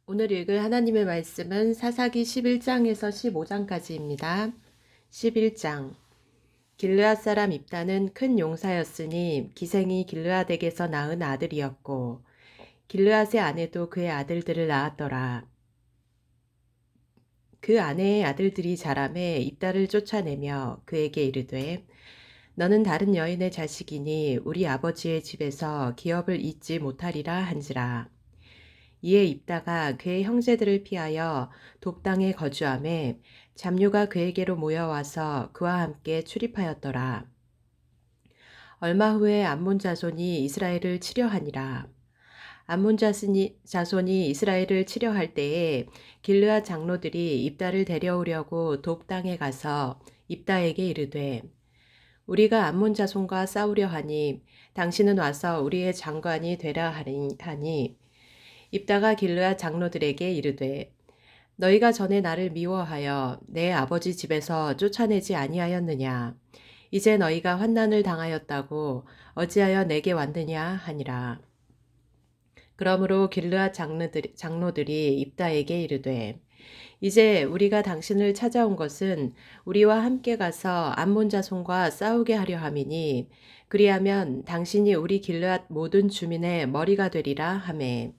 오늘 읽을 하나님의 말씀은 사사기 11장에서 15장까지입니다. 11장 길르앗 사람 입다는 큰 용사였으니 기생이 길르앗에게서 낳은 아들이었고 길르앗의 아내도 그의 아들들을 낳았더라. 그 아내의 아들들이 자라매 입다를 쫓아내며 그에게 이르되 너는 다른 여인의 자식이니 우리 아버지의 집에서 기업을 잇지 못하리라 한지라. 이에 입다가 그의 형제들을 피하여 돕당에 거주하매 잡류가 그에게로 모여와서 그와 함께 출입하였더라. 얼마 후에 암몬 자손이 이스라엘을 치려하니라. 암몬 자손이 이스라엘을 치려할 때에 길르앗 장로들이 입다를 데려오려고 돕당에 가서 입다에게 이르되 우리가 암몬 자손과 싸우려 하니 당신은 와서 우리의 장관이 되라 하니 입다가 길르앗 장로들에게 이르되 너희가 전에 나를 미워하여 내 아버지 집에서 쫓아내지 아니하였느냐. 이제 너희가 환난을 당하였다고 어찌하여 내게 왔느냐 하니라. 그러므로 길르앗 장로들이 입다에게 이르되 이제 우리가 당신을 찾아온 것은 우리와 함께 가서 암몬 자손과 싸우게 하려 함이니 그리하면 당신이 우리 길르앗 모든 주민의 머리가 되리라 하매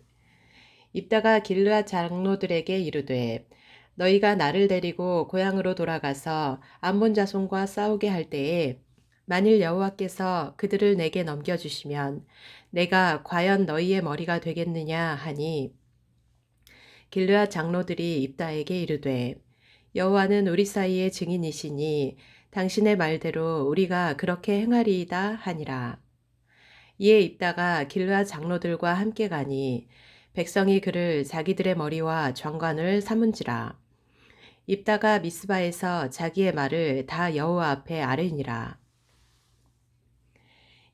입다가 길르앗 장로들에게 이르되 너희가 나를 데리고 고향으로 돌아가서 암몬 자손과 싸우게 할 때에 만일 여호와께서 그들을 내게 넘겨주시면 내가 과연 너희의 머리가 되겠느냐 하니 길르앗 장로들이 입다에게 이르되 여호와는 우리 사이의 증인이시니 당신의 말대로 우리가 그렇게 행하리이다 하니라. 이에 입다가 길르앗 장로들과 함께 가니 백성이 그를 자기들의 머리와 장관을 삼은지라. 입다가 미스바에서 자기의 말을 다 여호와 앞에 아뢰니라.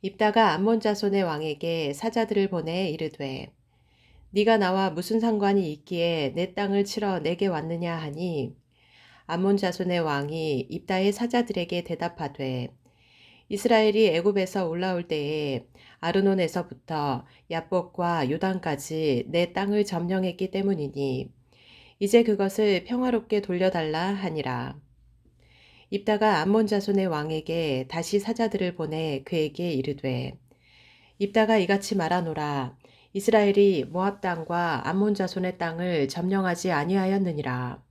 입다가 암몬 자손의 왕에게 사자들을 보내 이르되 네가 나와 무슨 상관이 있기에 내 땅을 치러 내게 왔느냐 하니 암몬 자손의 왕이 입다의 사자들에게 대답하되 이스라엘이 애굽에서 올라올 때에 아르논에서부터 야복과 요단까지 내 땅을 점령했기 때문이니 이제 그것을 평화롭게 돌려달라 하니라. 입다가 암몬 자손의 왕에게 다시 사자들을 보내 그에게 이르되 입다가 이같이 말하노라. 이스라엘이 모압 땅과 암몬 자손의 땅을 점령하지 아니하였느니라.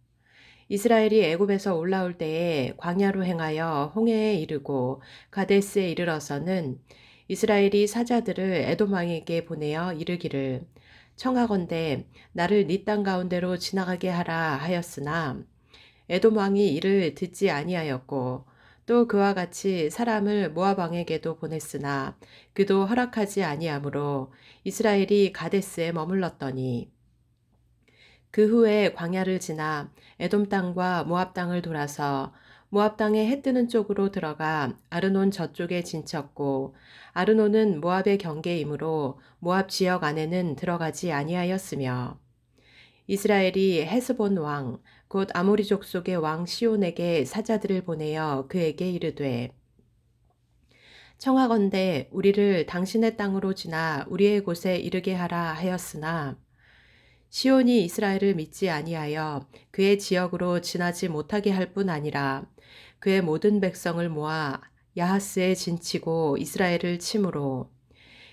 이스라엘이 애굽에서 올라올 때에 광야로 행하여 홍해에 이르고 가데스에 이르러서는 이스라엘이 사자들을 에돔 왕에게 보내어 이르기를 청하건대 나를 네 땅 가운데로 지나가게 하라 하였으나 에돔 왕이 이를 듣지 아니하였고 또 그와 같이 사람을 모압 왕에게도 보냈으나 그도 허락하지 아니하므로 이스라엘이 가데스에 머물렀더니 그 후에 광야를 지나 에돔 땅과 모압 땅을 돌아서 모압 땅의 해 뜨는 쪽으로 들어가 아르논 저쪽에 진쳤고 아르논은 모압의 경계이므로 모압 지역 안에는 들어가지 아니하였으며 이스라엘이 헤스본 왕 곧 아모리 족속의 왕 시온에게 사자들을 보내어 그에게 이르되 청하건대 우리를 당신의 땅으로 지나 우리의 곳에 이르게 하라 하였으나 시온이 이스라엘을 믿지 아니하여 그의 지역으로 지나지 못하게 할 뿐 아니라 그의 모든 백성을 모아 야하스에 진치고 이스라엘을 치므로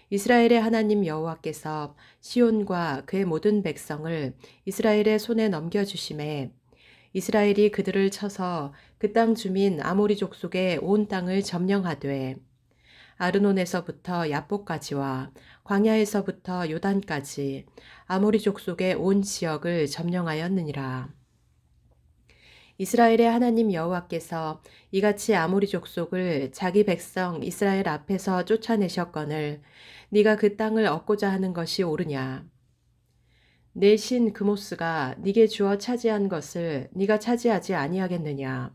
이스라엘의 하나님 여호와께서 시온과 그의 모든 백성을 이스라엘의 손에 넘겨주심에 이스라엘이 그들을 쳐서 그 땅 주민 아모리 족속의 온 땅을 점령하되 아르논에서부터 야복까지와 광야에서부터 요단까지 아모리 족속의 온 지역을 점령하였느니라. 이스라엘의 하나님 여호와께서 이같이 아모리 족속을 자기 백성 이스라엘 앞에서 쫓아내셨거늘 네가 그 땅을 얻고자 하는 것이 옳으냐. 내 신 그모스가 네게 주어 차지한 것을 네가 차지하지 아니하겠느냐.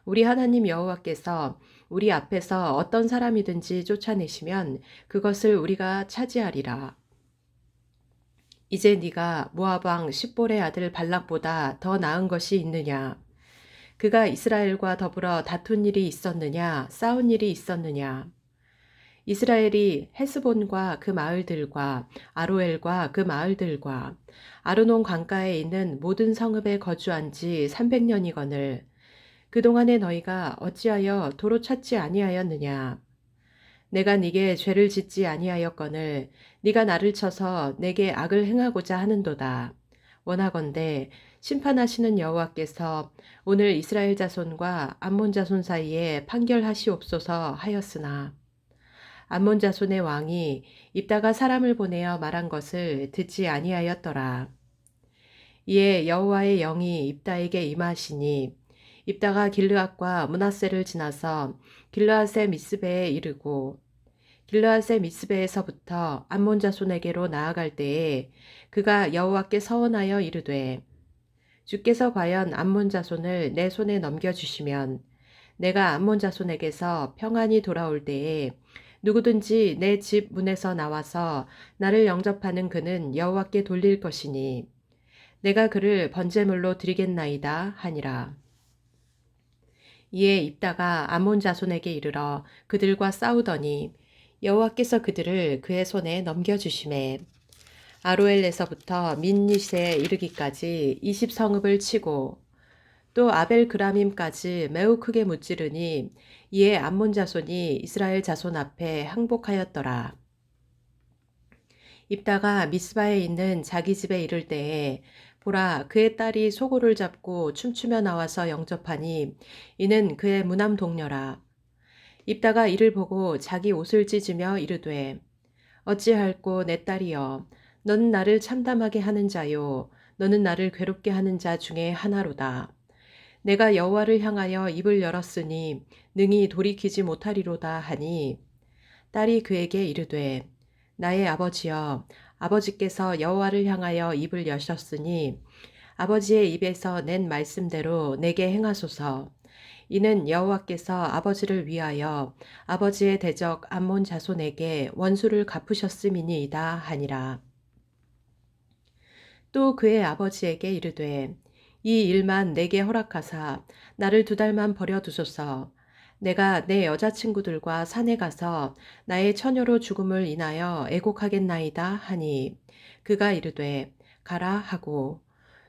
우리 하나님 여호와께서 우리 앞에서 어떤 사람이든지 쫓아내시면 그것을 우리가 차지하리라. 이제 네가 모압 왕 십볼의 아들 발락보다 더 나은 것이 있느냐. 그가 이스라엘과 더불어 다툰 일이 있었느냐 싸운 일이 있었느냐. 이스라엘이 헤스본과 그 마을들과 아로엘과 그 마을들과 아르논 강가에 있는 모든 성읍에 거주한 지 300년이거늘 그동안에 너희가 어찌하여 도로 찾지 아니하였느냐. 내가 네게 죄를 짓지 아니하였거늘 네가 나를 쳐서 내게 악을 행하고자 하는도다. 원하건대 심판하시는 여호와께서 오늘 이스라엘 자손과 암몬 자손 사이에 판결하시옵소서 하였으나 암몬 자손의 왕이 입다가 사람을 보내어 말한 것을 듣지 아니하였더라. 이에 여호와의 영이 입다에게 임하시니 입다가 길르앗과 므낫세를 지나서 길르앗의 미스베에 이르고 길르앗의 미스베에서부터 암몬 자손에게로 나아갈 때에 그가 여호와께 서원하여 이르되 주께서 과연 암몬 자손을 내 손에 넘겨주시면 내가 암몬 자손에게서 평안히 돌아올 때에 누구든지 내 집 문에서 나와서 나를 영접하는 그는 여호와께 돌릴 것이니 내가 그를 번제물로 드리겠나이다 하니라. 이에 입다가 암몬 자손에게 이르러 그들과 싸우더니 여호와께서 그들을 그의 손에 넘겨주시매 아로엘에서부터 민닛에 이르기까지 20성읍을 치고 또 아벨 그라밈까지 매우 크게 무찌르니 이에 암몬 자손이 이스라엘 자손 앞에 항복하였더라. 입다가 미스바에 있는 자기 집에 이를 때에 보라 그의 딸이 소고를 잡고 춤추며 나와서 영접하니 이는 그의 무남 동료라. 입다가 이를 보고 자기 옷을 찢으며 이르되 어찌할꼬 내 딸이여 너는 나를 참담하게 하는 자요 너는 나를 괴롭게 하는 자 중에 하나로다. 내가 여호와를 향하여 입을 열었으니 능히 돌이키지 못하리로다 하니 딸이 그에게 이르되 나의 아버지여 아버지께서 여호와를 향하여 입을 여셨으니 아버지의 입에서 낸 말씀대로 내게 행하소서. 이는 여호와께서 아버지를 위하여 아버지의 대적 암몬 자손에게 원수를 갚으셨음이니이다 하니라. 또 그의 아버지에게 이르되 이 일만 내게 허락하사 나를 2달만 버려두소서. 내가 내 여자친구들과 산에 가서 나의 처녀로 죽음을 인하여 애곡하겠나이다 하니 그가 이르되 가라 하고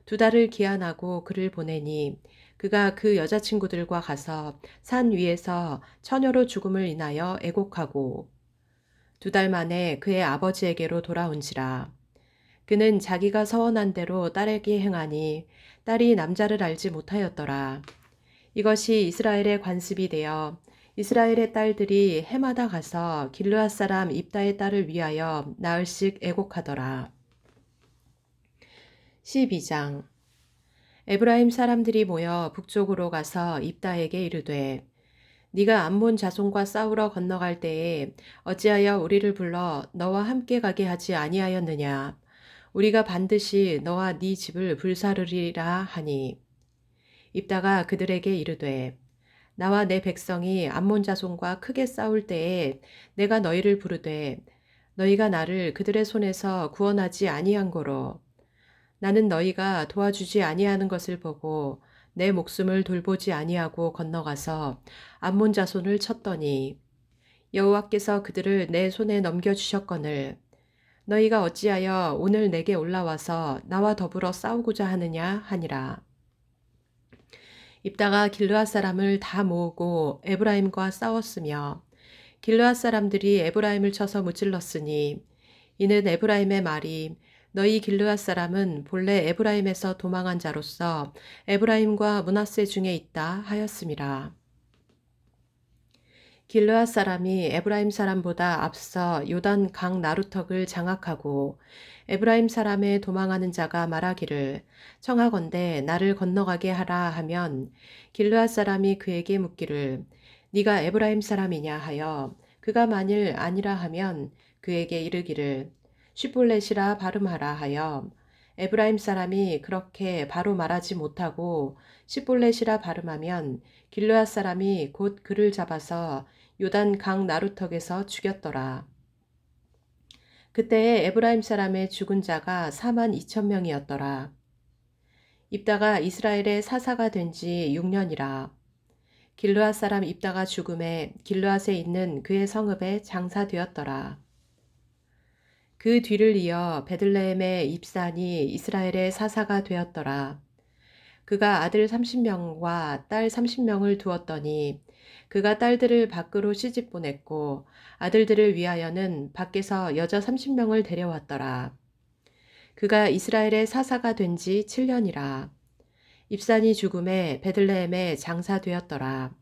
2달을 기한하고 그를 보내니 그가 그 여자친구들과 가서 산 위에서 처녀로 죽음을 인하여 애곡하고 2달 만에 그의 아버지에게로 돌아온지라. 그는 자기가 서원한 대로 딸에게 행하니 딸이 남자를 알지 못하였더라. 이것이 이스라엘의 관습이 되어 이스라엘의 딸들이 해마다 가서 길르앗 사람 입다의 딸을 위하여 나흘씩 애곡하더라. 12장 에브라임 사람들이 모여 북쪽으로 가서 입다에게 이르되 네가 암몬 자손과 싸우러 건너갈 때에 어찌하여 우리를 불러 너와 함께 가게 하지 아니하였느냐. 우리가 반드시 너와 네 집을 불사르리라 하니 입다가 그들에게 이르되 나와 내 백성이 암몬 자손과 크게 싸울 때에 내가 너희를 부르되 너희가 나를 그들의 손에서 구원하지 아니한 고로 나는 너희가 도와주지 아니하는 것을 보고 내 목숨을 돌보지 아니하고 건너가서 암몬 자손을 쳤더니 여호와께서 그들을 내 손에 넘겨주셨거늘 너희가 어찌하여 오늘 내게 올라와서 나와 더불어 싸우고자 하느냐 하니라. 입다가 길르앗 사람을 다 모으고 에브라임과 싸웠으며 길르앗 사람들이 에브라임을 쳐서 무찔렀으니 이는 에브라임의 말이 너희 길르앗 사람은 본래 에브라임에서 도망한 자로서 에브라임과 므낫세 중에 있다 하였음이라. 길르앗 사람이 에브라임 사람보다 앞서 요단 강 나루턱을 장악하고 에브라임 사람의 도망하는 자가 말하기를 청하건대 나를 건너가게 하라 하면 길르앗 사람이 그에게 묻기를 네가 에브라임 사람이냐 하여 그가 만일 아니라 하면 그에게 이르기를 쉿볼렛이라 발음하라 하여 에브라임 사람이 그렇게 바로 말하지 못하고 쉿볼렛이라 발음하면 길르앗 사람이 곧 그를 잡아서 요단 강 나루턱에서 죽였더라. 그때에 에브라임 사람의 죽은 자가 42,000명이었더라. 입다가 이스라엘의 사사가 된 지 6년이라. 길르앗 사람 입다가 죽음에 길르앗에 있는 그의 성읍에 장사되었더라. 그 뒤를 이어 베들레헴의 입산이 이스라엘의 사사가 되었더라. 그가 아들 30명과 딸 30명을 두었더니 그가 딸들을 밖으로 시집 보냈고 아들들을 위하여는 밖에서 여자 30명을 데려왔더라. 그가 이스라엘의 사사가 된 지 7년이라. 입산이 죽음에 베들레헴에 장사되었더라.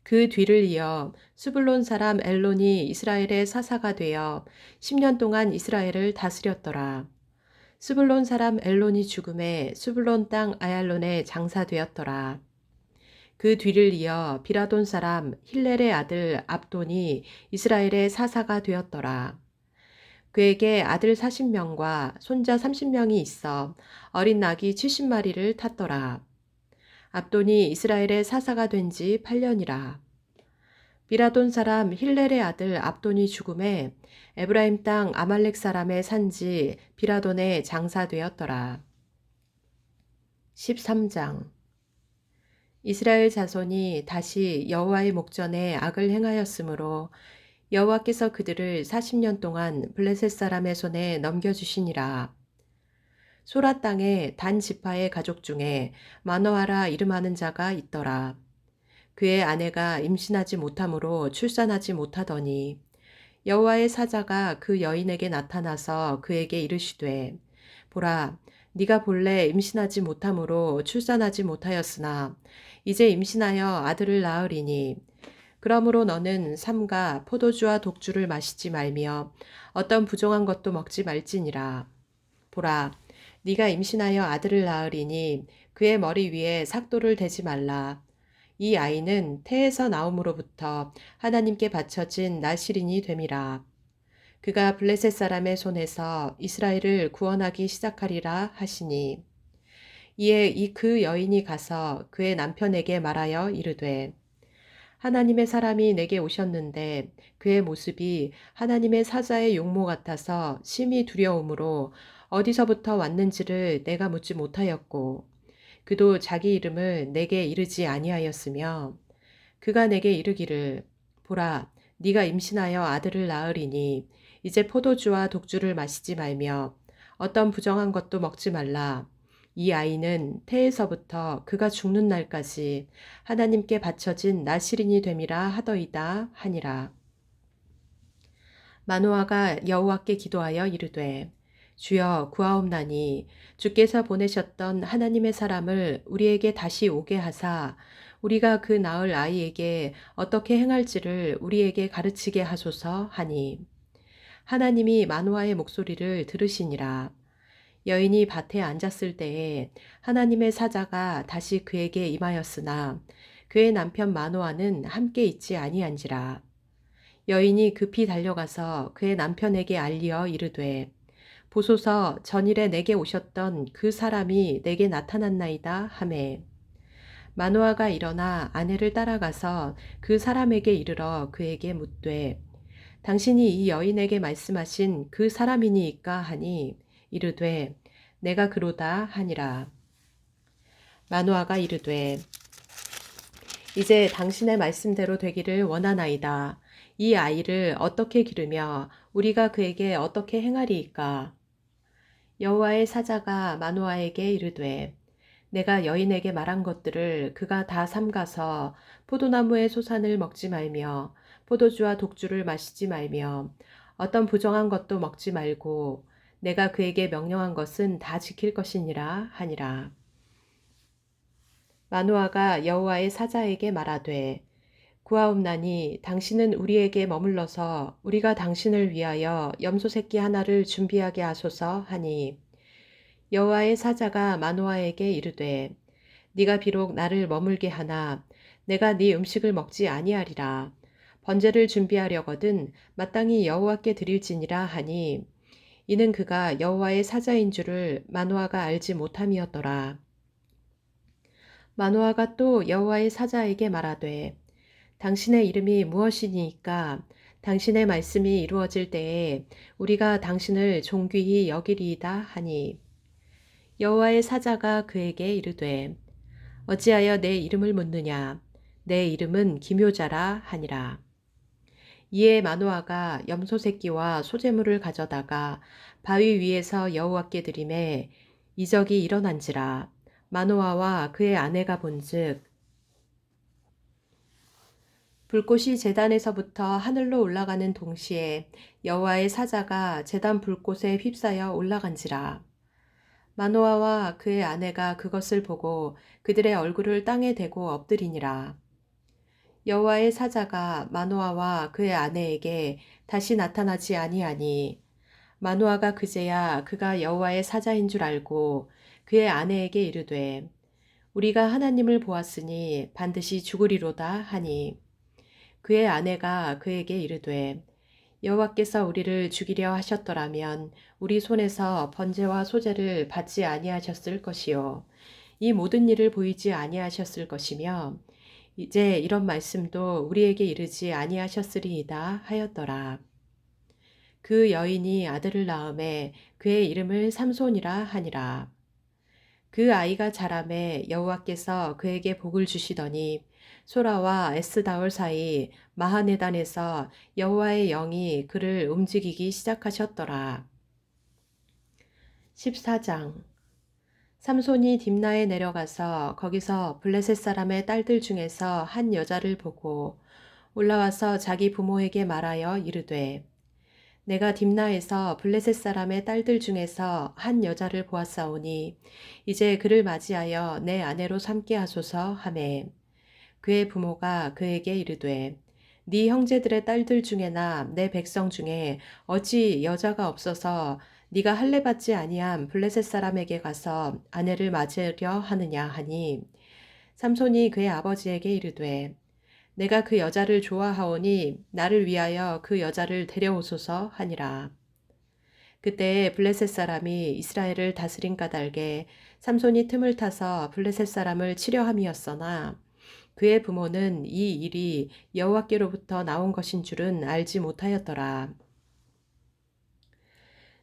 그 뒤를 이어 수블론 사람 엘론이 이스라엘의 사사가 되어 10년 동안 이스라엘을 다스렸더라. 수블론 사람 엘론이 죽음에 수블론 땅 아얄론에 장사되었더라. 그 뒤를 이어 비라돈 사람 힐렐의 아들 압돈이 이스라엘의 사사가 되었더라. 그에게 아들 40명과 손자 30명이 있어 어린 낙이 70마리를 탔더라. 압돈이 이스라엘의 사사가 된 지 8년이라. 비라돈 사람 힐렐의 아들 압돈이 죽음에 에브라임 땅 아말렉 사람의 산지 비라돈에 장사되었더라. 13장. 이스라엘 자손이 다시 여호와의 목전에 악을 행하였으므로 여호와께서 그들을 40년 동안 블레셋 사람의 손에 넘겨주시니라. 소라 땅에 단 지파의 가족 중에 마노아라 이름하는 자가 있더라. 그의 아내가 임신하지 못하므로 출산하지 못하더니 여호와의 사자가 그 여인에게 나타나서 그에게 이르시되 보라 네가 본래 임신하지 못하므로 출산하지 못하였으나 이제 임신하여 아들을 낳으리니 그러므로 너는 삼가 포도주와 독주를 마시지 말며 어떤 부정한 것도 먹지 말지니라. 보라 네가 임신하여 아들을 낳으리니 그의 머리 위에 삭도를 대지 말라. 이 아이는 태에서 나옴으로부터 하나님께 바쳐진 나실인이 됨이라. 그가 블레셋 사람의 손에서 이스라엘을 구원하기 시작하리라 하시니 이에 그 여인이 가서 그의 남편에게 말하여 이르되 하나님의 사람이 내게 오셨는데 그의 모습이 하나님의 사자의 용모 같아서 심히 두려움으로 어디서부터 왔는지를 내가 묻지 못하였고 그도 자기 이름을 내게 이르지 아니하였으며 그가 내게 이르기를 보라 네가 임신하여 아들을 낳으리니 이제 포도주와 독주를 마시지 말며 어떤 부정한 것도 먹지 말라. 이 아이는 태에서부터 그가 죽는 날까지 하나님께 바쳐진 나실인이 됨이라 하더이다 하니라. 마노아가 여호와께 기도하여 이르되 주여 구하옵나니 주께서 보내셨던 하나님의 사람을 우리에게 다시 오게 하사 우리가 그 낳을 아이에게 어떻게 행할지를 우리에게 가르치게 하소서 하니 하나님이 마노아의 목소리를 들으시니라. 여인이 밭에 앉았을 때에 하나님의 사자가 다시 그에게 임하였으나 그의 남편 마노아는 함께 있지 아니한지라. 여인이 급히 달려가서 그의 남편에게 알리어 이르되 보소서 전일에 내게 오셨던 그 사람이 내게 나타났나이다 하매 마노아가 일어나 아내를 따라가서 그 사람에게 이르러 그에게 묻되 당신이 이 여인에게 말씀하신 그 사람이니이까 하니 이르되 내가 그로다 하니라. 마노아가 이르되 이제 당신의 말씀대로 되기를 원하나이다. 이 아이를 어떻게 기르며 우리가 그에게 어떻게 행하리이까? 여호와의 사자가 마노아에게 이르되 내가 여인에게 말한 것들을 그가 다 삼가서 포도나무의 소산을 먹지 말며 포도주와 독주를 마시지 말며 어떤 부정한 것도 먹지 말고 내가 그에게 명령한 것은 다 지킬 것이니라 하니라. 마노아가 여호와의 사자에게 말하되 구하옵나니 당신은 우리에게 머물러서 우리가 당신을 위하여 염소 새끼 하나를 준비하게 하소서 하니 여호와의 사자가 마노아에게 이르되 네가 비록 나를 머물게 하나 내가 네 음식을 먹지 아니하리라. 번제를 준비하려거든 마땅히 여호와께 드릴지니라 하니 이는 그가 여호와의 사자인 줄을 마노아가 알지 못함이었더라. 마노아가 또 여호와의 사자에게 말하되 당신의 이름이 무엇이니이까 당신의 말씀이 이루어질 때에 우리가 당신을 존귀히 여기리이다 하니 여호와의 사자가 그에게 이르되 어찌하여 내 이름을 묻느냐? 내 이름은 기묘자라 하니라. 이에 마노아가 염소 새끼와 소재물을 가져다가 바위 위에서 여호와께 드리매 이적이 일어난지라. 마노아와 그의 아내가 본즉 불꽃이 제단에서부터 하늘로 올라가는 동시에 여호와의 사자가 제단 불꽃에 휩싸여 올라간지라. 마노아와 그의 아내가 그것을 보고 그들의 얼굴을 땅에 대고 엎드리니라. 여호와의 사자가 마노아와 그의 아내에게 다시 나타나지 아니하니 마노아가 그제야 그가 여호와의 사자인 줄 알고 그의 아내에게 이르되 우리가 하나님을 보았으니 반드시 죽으리로다 하니 그의 아내가 그에게 이르되 여호와께서 우리를 죽이려 하셨더라면 우리 손에서 번제와 소제를 받지 아니하셨을 것이요 이 모든 일을 보이지 아니하셨을 것이며 이제 이런 말씀도 우리에게 이르지 아니하셨으리이다 하였더라. 그 여인이 아들을 낳음에 그의 이름을 삼손이라 하니라. 그 아이가 자라매 여호와께서 그에게 복을 주시더니 소라와 에스다올 사이 마하네단에서 여호와의 영이 그를 움직이기 시작하셨더라. 14장 삼손이 딥나에 내려가서 거기서 블레셋 사람의 딸들 중에서 한 여자를 보고 올라와서 자기 부모에게 말하여 이르되 내가 딥나에서 블레셋 사람의 딸들 중에서 한 여자를 보았사오니 이제 그를 맞이하여 내 아내로 삼게 하소서 하매 그의 부모가 그에게 이르되 네 형제들의 딸들 중에나 내 백성 중에 어찌 여자가 없어서 네가 할례 받지 아니한 블레셋 사람에게 가서 아내를 맞으려 하느냐 하니 삼손이 그의 아버지에게 이르되 내가 그 여자를 좋아하오니 나를 위하여 그 여자를 데려오소서 하니라. 그때에 블레셋 사람이 이스라엘을 다스린 까닭에 삼손이 틈을 타서 블레셋 사람을 치려 함이었으나 그의 부모는 이 일이 여호와께로부터 나온 것인 줄은 알지 못하였더라.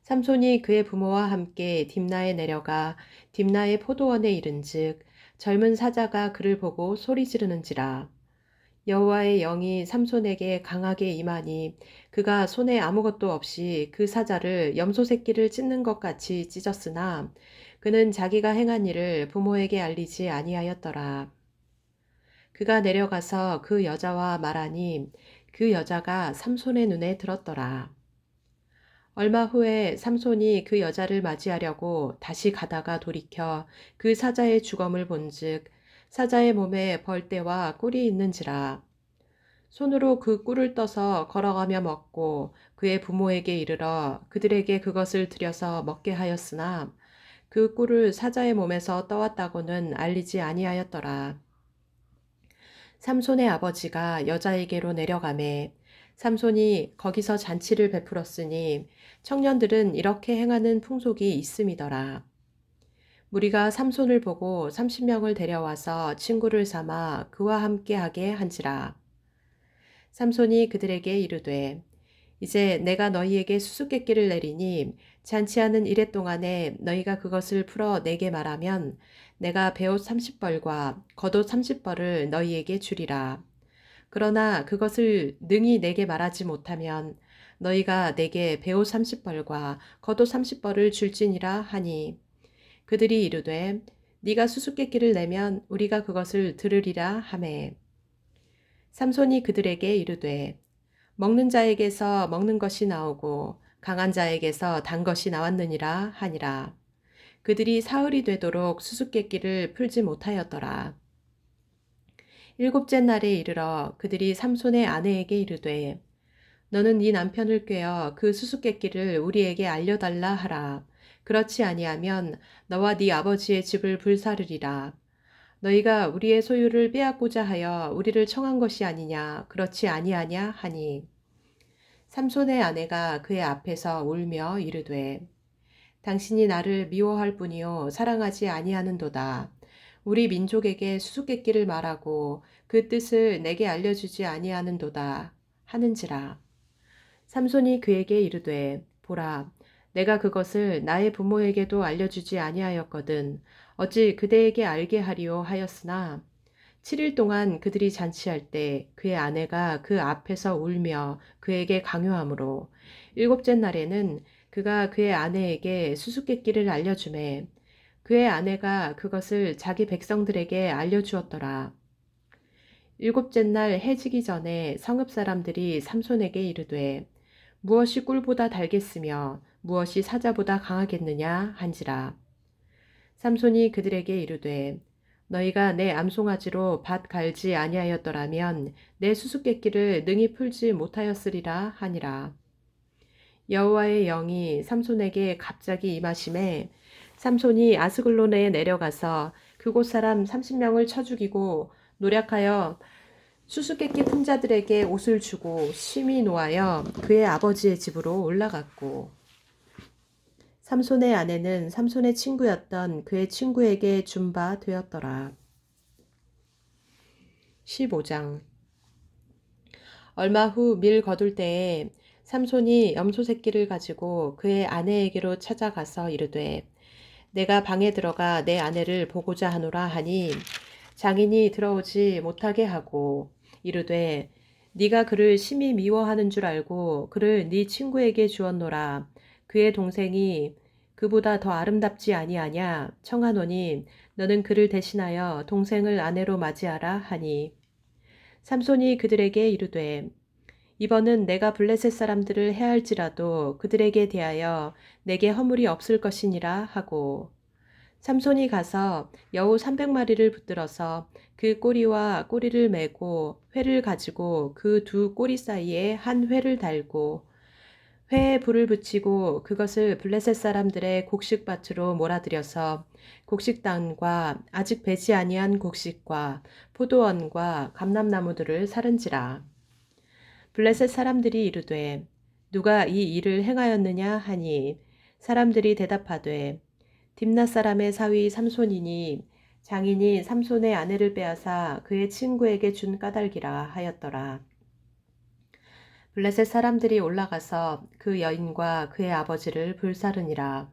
삼손이 그의 부모와 함께 딥나에 내려가 딥나의 포도원에 이른즉 젊은 사자가 그를 보고 소리 지르는지라. 여호와의 영이 삼손에게 강하게 임하니 그가 손에 아무것도 없이 그 사자를 염소 새끼를 찢는 것 같이 찢었으나 그는 자기가 행한 일을 부모에게 알리지 아니하였더라. 그가 내려가서 그 여자와 말하니 그 여자가 삼손의 눈에 들었더라. 얼마 후에 삼손이 그 여자를 맞이하려고 다시 가다가 돌이켜 그 사자의 주검을 본즉 사자의 몸에 벌떼와 꿀이 있는지라. 손으로 그 꿀을 떠서 걸어가며 먹고 그의 부모에게 이르러 그들에게 그것을 들여서 먹게 하였으나 그 꿀을 사자의 몸에서 떠왔다고는 알리지 아니하였더라. 삼손의 아버지가 여자에게로 내려가매 삼손이 거기서 잔치를 베풀었으니 청년들은 이렇게 행하는 풍속이 있음이더라. 무리가 삼손을 보고 30명을 데려와서 친구를 삼아 그와 함께 하게 한지라. 삼손이 그들에게 이르되 이제 내가 너희에게 수수께끼를 내리니 잔치하는 이래 동안에 너희가 그것을 풀어 내게 말하면 내가 베옷 30벌과 겉옷 30벌을 너희에게 주리라. 그러나 그것을 능히 내게 말하지 못하면 너희가 내게 베옷 30벌과 겉옷 30벌을 줄지니라 하니 그들이 이르되 네가 수수께끼를 내면 우리가 그것을 들으리라 하매 삼손이 그들에게 이르되 먹는 자에게서 먹는 것이 나오고 강한 자에게서 단 것이 나왔느니라 하니라. 그들이 사흘이 되도록 수수께끼를 풀지 못하였더라. 일곱째 날에 이르러 그들이 삼손의 아내에게 이르되 너는 네 남편을 꾀어 그 수수께끼를 우리에게 알려달라 하라. 그렇지 아니하면 너와 네 아버지의 집을 불사르리라. 너희가 우리의 소유를 빼앗고자 하여 우리를 청한 것이 아니냐 그렇지 아니하냐 하니 삼손의 아내가 그의 앞에서 울며 이르되 당신이 나를 미워할 뿐이요 사랑하지 아니하는도다. 우리 민족에게 수수께끼를 말하고 그 뜻을 내게 알려주지 아니하는도다 하는지라. 삼손이 그에게 이르되 보라 내가 그것을 나의 부모에게도 알려주지 아니하였거든. 어찌 그대에게 알게 하리오 하였으나 7일 동안 그들이 잔치할 때 그의 아내가 그 앞에서 울며 그에게 강요하므로 일곱째 날에는 그가 그의 아내에게 수수께끼를 알려주매 그의 아내가 그것을 자기 백성들에게 알려주었더라. 일곱째 날 해지기 전에 성읍 사람들이 삼손에게 이르되 무엇이 꿀보다 달겠으며 무엇이 사자보다 강하겠느냐 한지라. 삼손이 그들에게 이르되 너희가 내 암송아지로 밭 갈지 아니하였더라면 내 수수께끼를 능히 풀지 못하였으리라 하니라. 여호와의 영이 삼손에게 갑자기 임하심에 삼손이 아스글론에 내려가서 그곳 사람 30명을 쳐 죽이고 노력하여 수수께끼 푼 자들에게 옷을 주고 심히 노하여 그의 아버지의 집으로 올라갔고 삼손의 아내는 삼손의 친구였던 그의 친구에게 준 바 되었더라. 15장. 얼마 후 밀 거둘 때에 삼손이 염소 새끼를 가지고 그의 아내에게로 찾아가서 이르되 내가 방에 들어가 내 아내를 보고자 하노라 하니 장인이 들어오지 못하게 하고 이르되 네가 그를 심히 미워하는 줄 알고 그를 네 친구에게 주었노라. 그의 동생이 그보다 더 아름답지 아니하냐 청하노니 너는 그를 대신하여 동생을 아내로 맞이하라 하니 삼손이 그들에게 이르되 이번은 내가 블레셋 사람들을 해할지라도 그들에게 대하여 내게 허물이 없을 것이니라 하고 삼손이 가서 여우 300마리를 붙들어서 그 꼬리와 꼬리를 메고 회를 가지고 그 두 꼬리 사이에 한 회를 달고 회에 불을 붙이고 그것을 블레셋 사람들의 곡식밭으로 몰아들여서 곡식단과 아직 배지 아니한 곡식과 포도원과 감람나무들을 사른지라. 블레셋 사람들이 이르되 누가 이 일을 행하였느냐 하니 사람들이 대답하되 딥낫 사람의 사위 삼손이니 장인이 삼손의 아내를 빼앗아 그의 친구에게 준 까닭이라 하였더라. 블레셋 사람들이 올라가서 그 여인과 그의 아버지를 불사르니라.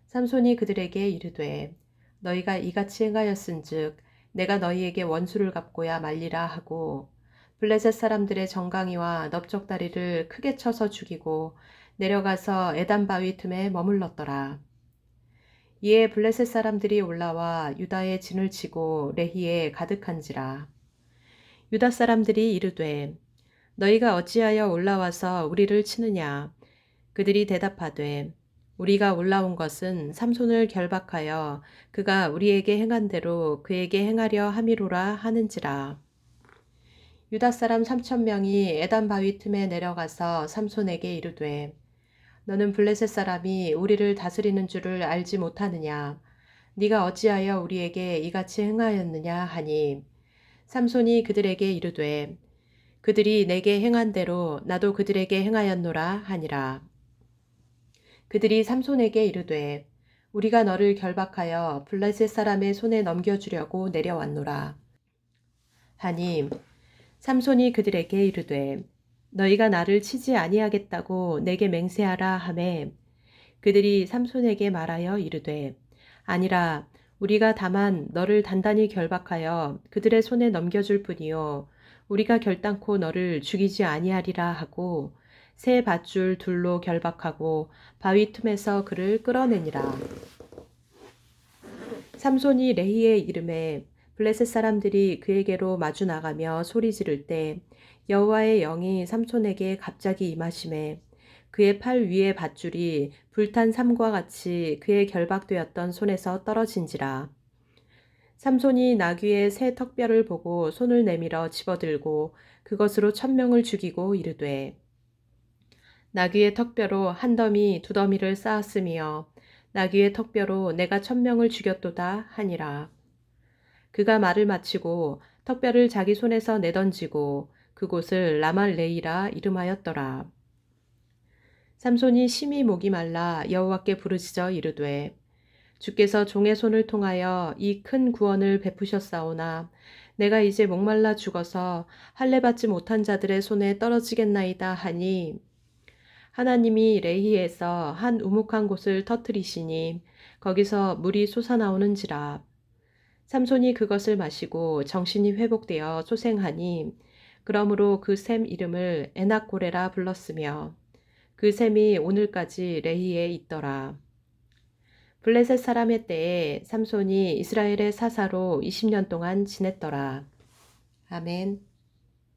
삼손이 그들에게 이르되 너희가 이같이 행하였은즉 내가 너희에게 원수를 갚고야 말리라 하고 블레셋 사람들의 정강이와 넓적다리를 크게 쳐서 죽이고 내려가서 에단 바위 틈에 머물렀더라. 이에 블레셋 사람들이 올라와 유다의 진을 치고 레히에 가득한지라. 유다 사람들이 이르되 너희가 어찌하여 올라와서 우리를 치느냐. 그들이 대답하되 우리가 올라온 것은 삼손을 결박하여 그가 우리에게 행한 대로 그에게 행하려 함이로라 하는지라. 유다 사람 3,000명이 에단 바위 틈에 내려가서 삼손에게 이르되 너는 블레셋 사람이 우리를 다스리는 줄을 알지 못하느냐. 네가 어찌하여 우리에게 이같이 행하였느냐 하니 삼손이 그들에게 이르되 그들이 내게 행한 대로 나도 그들에게 행하였노라 하니라. 그들이 삼손에게 이르되 우리가 너를 결박하여 블레셋 사람의 손에 넘겨주려고 내려왔노라 하니 삼손이 그들에게 이르되 너희가 나를 치지 아니하겠다고 내게 맹세하라 하매 그들이 삼손에게 말하여 이르되 아니라 우리가 다만 너를 단단히 결박하여 그들의 손에 넘겨줄 뿐이요 우리가 결단코 너를 죽이지 아니하리라 하고 새 밧줄 둘로 결박하고 바위 틈에서 그를 끌어내니라. 삼손이 레히에 이름에 블레셋 사람들이 그에게로 마주 나가며 소리 지를 때 여호와의 영이 삼손에게 갑자기 임하심에 그의 팔 위에 밧줄이 불탄 삼과 같이 그의 결박되었던 손에서 떨어진지라. 삼손이 나귀의 새 턱뼈를 보고 손을 내밀어 집어들고 그것으로 1,000명을 죽이고 이르되 나귀의 턱뼈로 한 더미 두 더미를 쌓았으며 나귀의 턱뼈로 내가 1,000명을 죽였도다 하니라. 그가 말을 마치고 턱뼈를 자기 손에서 내던지고 그곳을 라말레이라 이름하였더라. 삼손이 심히 목이 말라 여호와께 부르짖어 이르되 주께서 종의 손을 통하여 이 큰 구원을 베푸셨사오나 내가 이제 목말라 죽어서 할례 받지 못한 자들의 손에 떨어지겠나이다 하니 하나님이 레히에서 한 우묵한 곳을 터뜨리시니 거기서 물이 솟아나오는지라. 삼손이 그것을 마시고 정신이 회복되어 소생하니 그러므로 그 샘 이름을 에낙고레라 불렀으며 그 샘이 오늘까지 레히에 있더라. 블레셋 사람의 때에 삼손이 이스라엘의 사사로 20년 동안 지냈더라. 아멘.